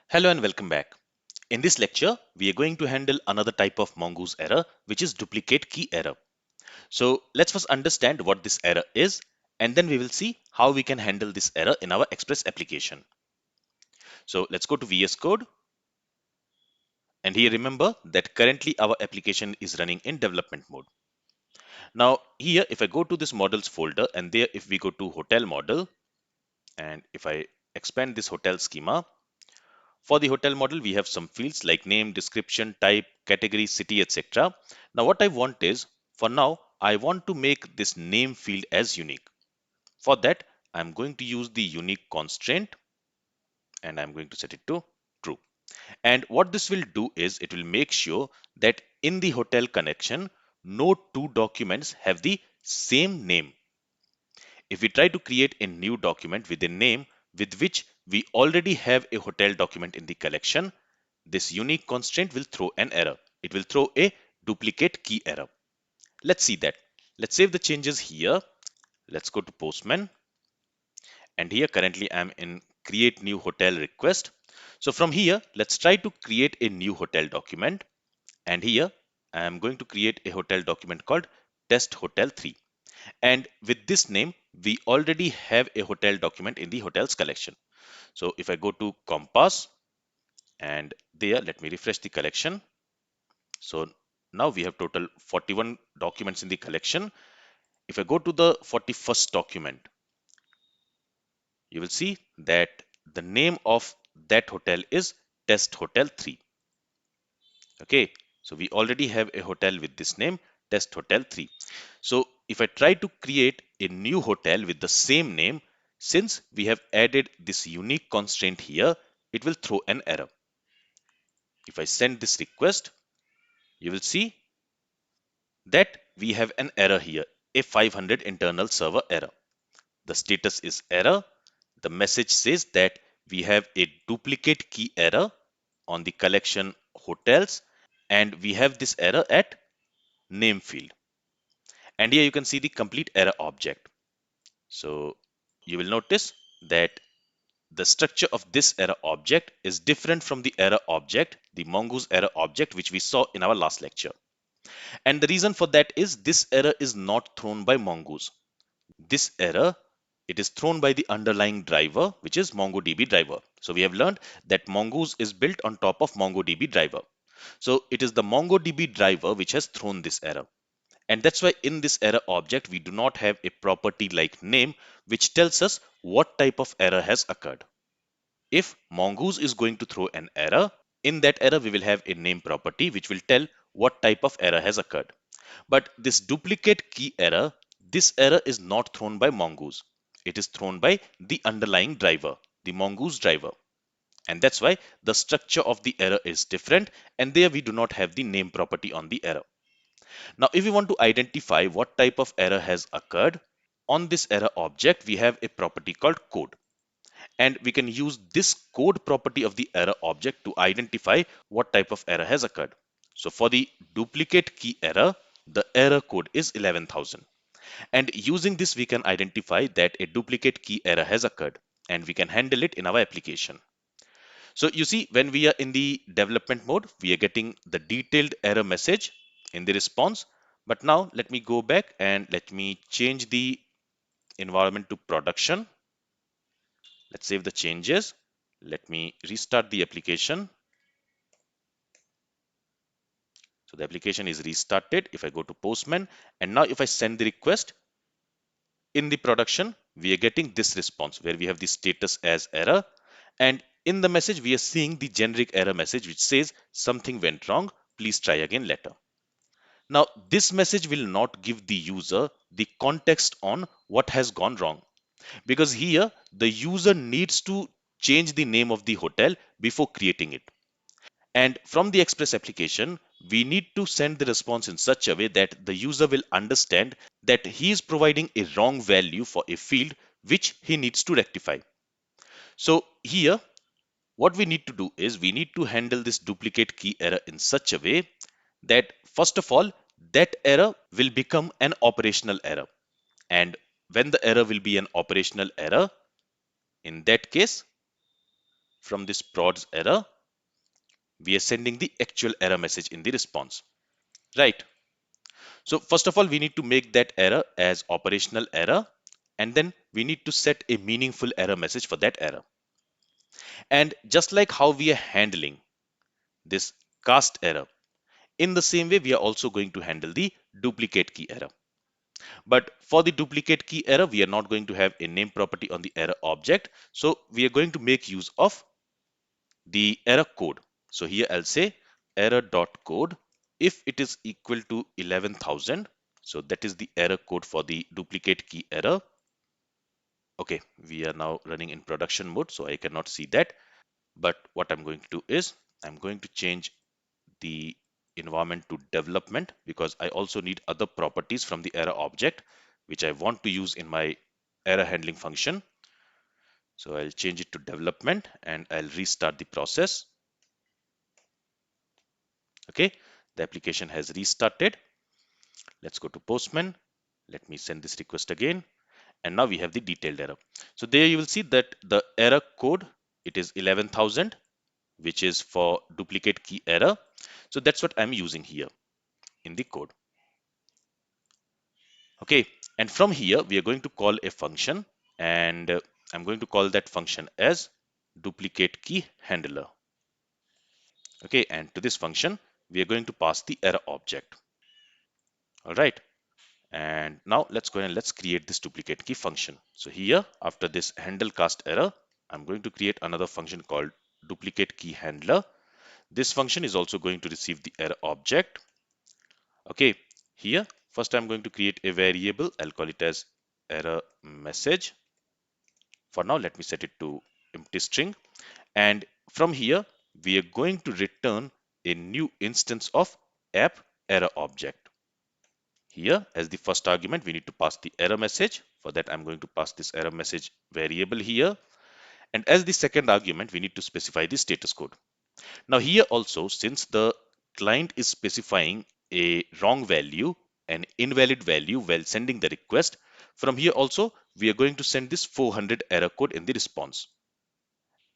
Hello and welcome back. In this lecture, we are going to handle another type of Mongoose error, which is duplicate key error. So let's first understand what this error is, and then we will see how we can handle this error in our Express application. So let's go to VS Code, and here remember that currently our application is running in development mode. Now here, if I go to this models folder, and there if we go to hotel model, and if I expand this hotel schema, for the hotel model, we have some fields like name, description, type, category, city, etc. Now, what I want is, for now, I want to make this name field as unique. For that, I'm going to use the unique constraint and I'm going to set it to true. And what this will do is it will make sure that in the hotel connection, no two documents have the same name. If we try to create a new document with a name with which we already have a hotel document in the collection, this unique constraint will throw an error. It will throw a duplicate key error. Let's see that. Let's save the changes here. Let's go to Postman. And here currently I'm in create new hotel request. So from here, let's try to create a new hotel document. And here I'm going to create a hotel document called test hotel 3. And with this name, we already have a hotel document in the hotels collection. So if I go to Compass and there, let me refresh the collection. So now we have total 41 documents in the collection. If I go to the 41st document, you will see that the name of that hotel is Test Hotel 3. Okay, so we already have a hotel with this name, Test Hotel 3. So if I try to create a new hotel with the same name, since we have added this unique constraint here, it will throw an error. If I send this request, you will see that we have an error here, a 500 internal server error. The status is error. The message says that we have a duplicate key error on the collection hotels, and we have this error at name field. And here you can see the complete error object. So you will notice that the structure of this error object is different from the error object, the Mongoose error object, which we saw in our last lecture. And the reason for that is this error is not thrown by Mongoose. This error, it is thrown by the underlying driver, which is MongoDB driver. So we have learned that Mongoose is built on top of MongoDB driver. So it is the MongoDB driver which has thrown this error. And that's why in this error object, we do not have a property like name, which tells us what type of error has occurred. If Mongoose is going to throw an error, in that error, we will have a name property, which will tell what type of error has occurred. But this duplicate key error, this error is not thrown by Mongoose. It is thrown by the underlying driver, the Mongoose driver. And that's why the structure of the error is different, and there we do not have the name property on the error. Now, if we want to identify what type of error has occurred, on this error object, we have a property called code. And we can use this code property of the error object to identify what type of error has occurred. So for the duplicate key error, the error code is 11,000. And using this, we can identify that a duplicate key error has occurred and we can handle it in our application. So you see, when we are in the development mode, we are getting the detailed error message in the response. But now let me go back and let me change the environment to production. Let's save the changes. Let me restart the application. So the application is restarted. If I go to Postman, and now if I send the request in the production, we are getting this response where we have the status as error. And in the message, we are seeing the generic error message which says something went wrong. Please try again later. Now, this message will not give the user the context on what has gone wrong, because here the user needs to change the name of the hotel before creating it. And from the Express application, we need to send the response in such a way that the user will understand that he is providing a wrong value for a field which he needs to rectify. So here, what we need to do is we need to handle this duplicate key error in such a way that first of all, that error will become an operational error. And when the error will be an operational error, in that case, from this prods error, we are sending the actual error message in the response, right? So first of all, we need to make that error as operational error, and then we need to set a meaningful error message for that error. And just like how we are handling this cast error, in the same way, we are also going to handle the duplicate key error. But for the duplicate key error, we are not going to have a name property on the error object. So we are going to make use of the error code. So here I'll say error.code if it is equal to 11,000. So that is the error code for the duplicate key error. Okay, we are now running in production mode, so I cannot see that. But what I'm going to do is I'm going to change the environment to development, because I also need other properties from the error object which I want to use in my error handling function. So I'll change it to development and I'll restart the process. Okay, the application has restarted. Let's go to Postman. Let me send this request again. And now we have the detailed error. So there you will see that the error code, it is 11,000, which is for duplicate key error. So that's what I'm using here in the code. Okay, and from here we are going to call a function, and I'm going to call that function as duplicate key handler. Okay, and to this function we are going to pass the error object. All right, and now let's go and let's create this duplicate key function. So here, after this handle cast error, I'm going to create another function called duplicate key handler. This function is also going to receive the error object. Okay, here first I'm going to create a variable. I'll call it as error message. For now, let me set it to empty string. And from here, we are going to return a new instance of app error object. Here, as the first argument, we need to pass the error message. For that, I'm going to pass this error message variable here. And as the second argument, we need to specify the status code. Now here also, since the client is specifying a wrong value, an invalid value while sending the request, from here also, we are going to send this 400 error code in the response.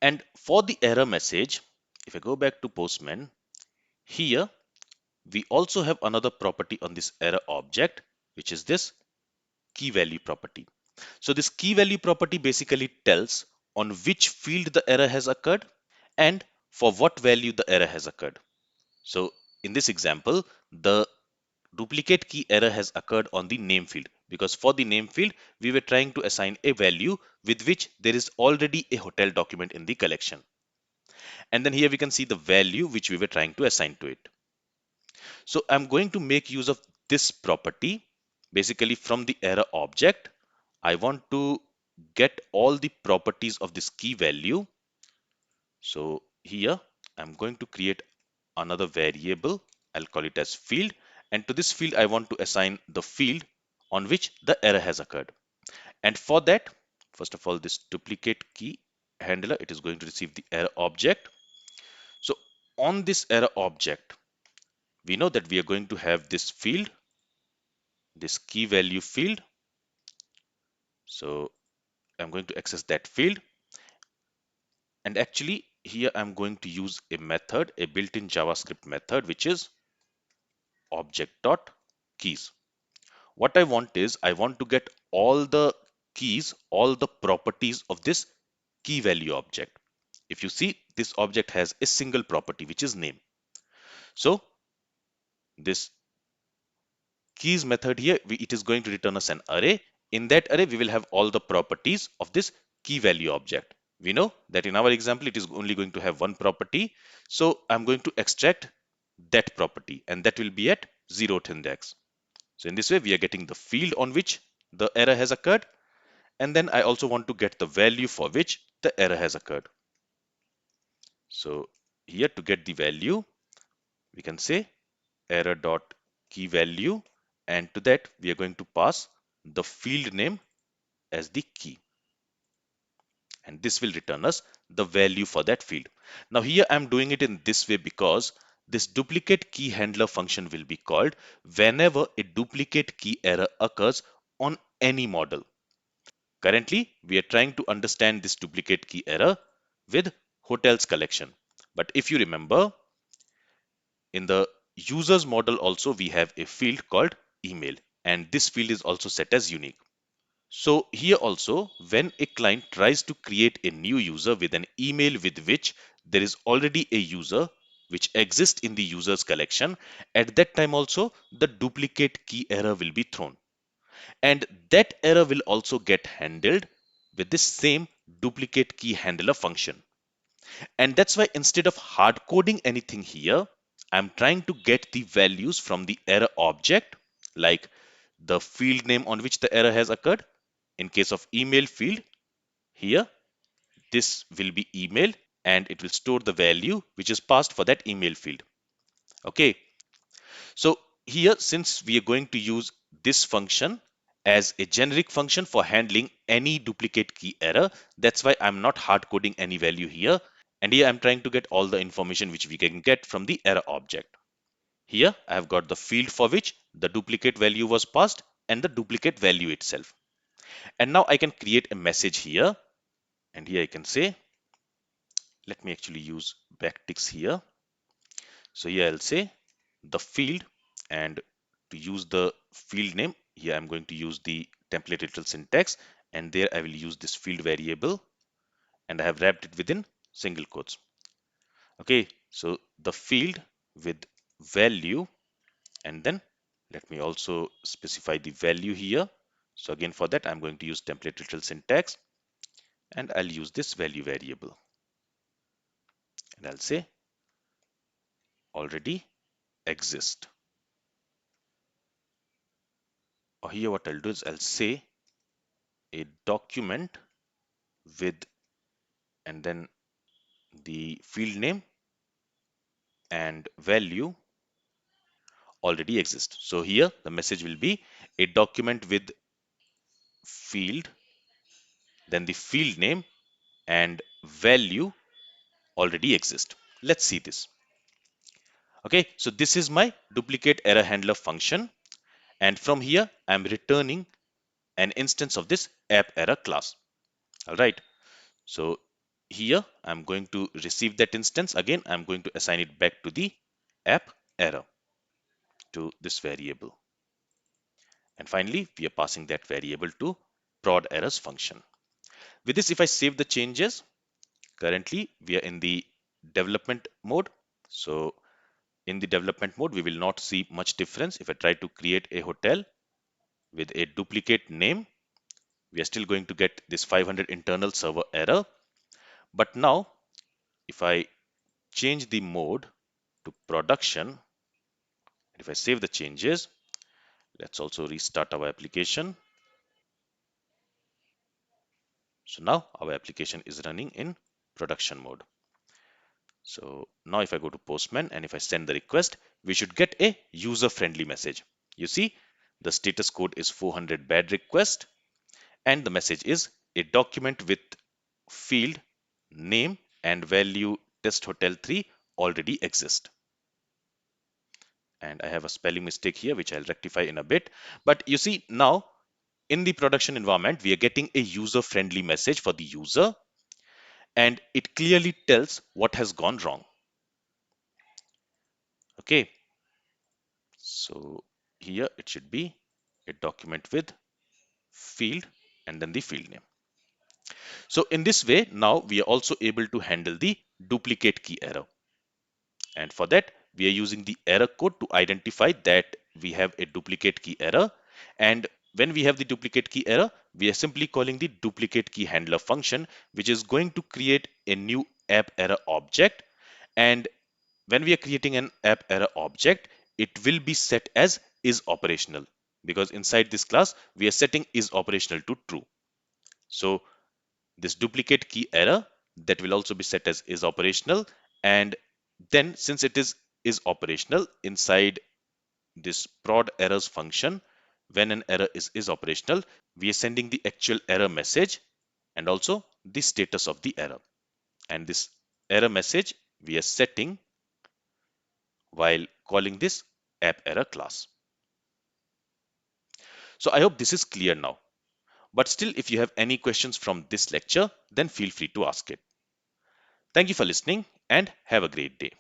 And for the error message, if I go back to Postman, here we also have another property on this error object, which is this key value property. So this key value property basically tells on which field the error has occurred and for what value the error has occurred. So in this example, the duplicate key error has occurred on the name field, because for the name field, we were trying to assign a value with which there is already a hotel document in the collection. And then here we can see the value which we were trying to assign to it. So I'm going to make use of this property. Basically, from the error object, I want to get all the properties of this key value. So here I'm going to create another variable. I'll call it as field. And to this field, I want to assign the field on which the error has occurred. And for that, first of all, this duplicate key handler, it is going to receive the error object. So on this error object, we know that we are going to have this field, this key value field. So I'm going to access that field. And actually here I'm going to use a method, a built-in JavaScript method, which is Object.keys. What I want is I want to get all the keys, all the properties of this key value object. If you see, this object has a single property, which is name. So this keys method here, it is going to return us an array. In that array, we will have all the properties of this key value object. We know that in our example, it is only going to have one property. So I'm going to extract that property, and that will be at 0th index. So in this way, we are getting the field on which the error has occurred. And then I also want to get the value for which the error has occurred. So here to get the value, we can say error dot key value, and to that we are going to pass the field name as the key, and this will return us the value for that field. Now here I'm doing it in this way because this duplicate key handler function will be called whenever a duplicate key error occurs on any model. Currently we are trying to understand this duplicate key error with hotels collection. But if you remember, in the users model also we have a field called email, and this field is also set as unique. So here also, when a client tries to create a new user with an email with which there is already a user which exists in the users collection, at that time also the duplicate key error will be thrown. And that error will also get handled with this same duplicate key handler function. And that's why instead of hard coding anything here, I'm trying to get the values from the error object, like the field name on which the error has occurred. In case of email field, here this will be email and it will store the value which is passed for that email field. Okay, so here since we are going to use this function as a generic function for handling any duplicate key error, that's why I'm not hard coding any value here. And here I'm trying to get all the information which we can get from the error object. Here I have got the field for which the duplicate value was passed and the duplicate value itself. And now I can create a message here, and here I can say, let me actually use backticks here. So here I'll say the field, and to use the field name, here I'm going to use the template literal syntax, and there I will use this field variable, and I have wrapped it within single quotes. Okay, so the field with value, and then let me also specify the value here. So again for that I'm going to use template literal syntax, and I'll use this value variable, and I'll say already exist. Or here what I'll do is I'll say a document with, and then the field name and value already exist. So here the message will be a document with field, then the field name and value already exist. Let's see this. Okay, so this is my duplicate error handler function, and from here I'm returning an instance of this app error class. All right, so here I'm going to receive that instance. Again, I'm going to assign it back to the app error, to this variable. And finally, we are passing that variable to prod errors function. With this, if I save the changes, currently we are in the development mode. So in the development mode, we will not see much difference. If I try to create a hotel with a duplicate name, we are still going to get this 500 internal server error. But now, if I change the mode to production, if I save the changes, let's also restart our application. So now our application is running in production mode. So now if I go to Postman and if I send the request, we should get a user-friendly message. You see, the status code is 400 bad request, and the message is a document with field name and value test hotel 3 already exist. And I have a spelling mistake here which I'll rectify in a bit. But you see, now in the production environment we are getting a user-friendly message for the user, and it clearly tells what has gone wrong. Okay, so here it should be a document with field and then the field name. So in this way, now we are also able to handle the duplicate key error. And for that, we are using the error code to identify that we have a duplicate key error. And when we have the duplicate key error, we are simply calling the duplicate key handler function, which is going to create a new app error object. And when we are creating an app error object, it will be set as is operational, because inside this class, we are setting is operational to true. So this duplicate key error, that will also be set as is operational. And then since it is operational, inside this prod errors function, when an error is operational, we are sending the actual error message and also the status of the error. And this error message we are setting while calling this app error class. So I hope this is clear now. But still, if you have any questions from this lecture, then feel free to ask it. Thank you for listening and have a great day.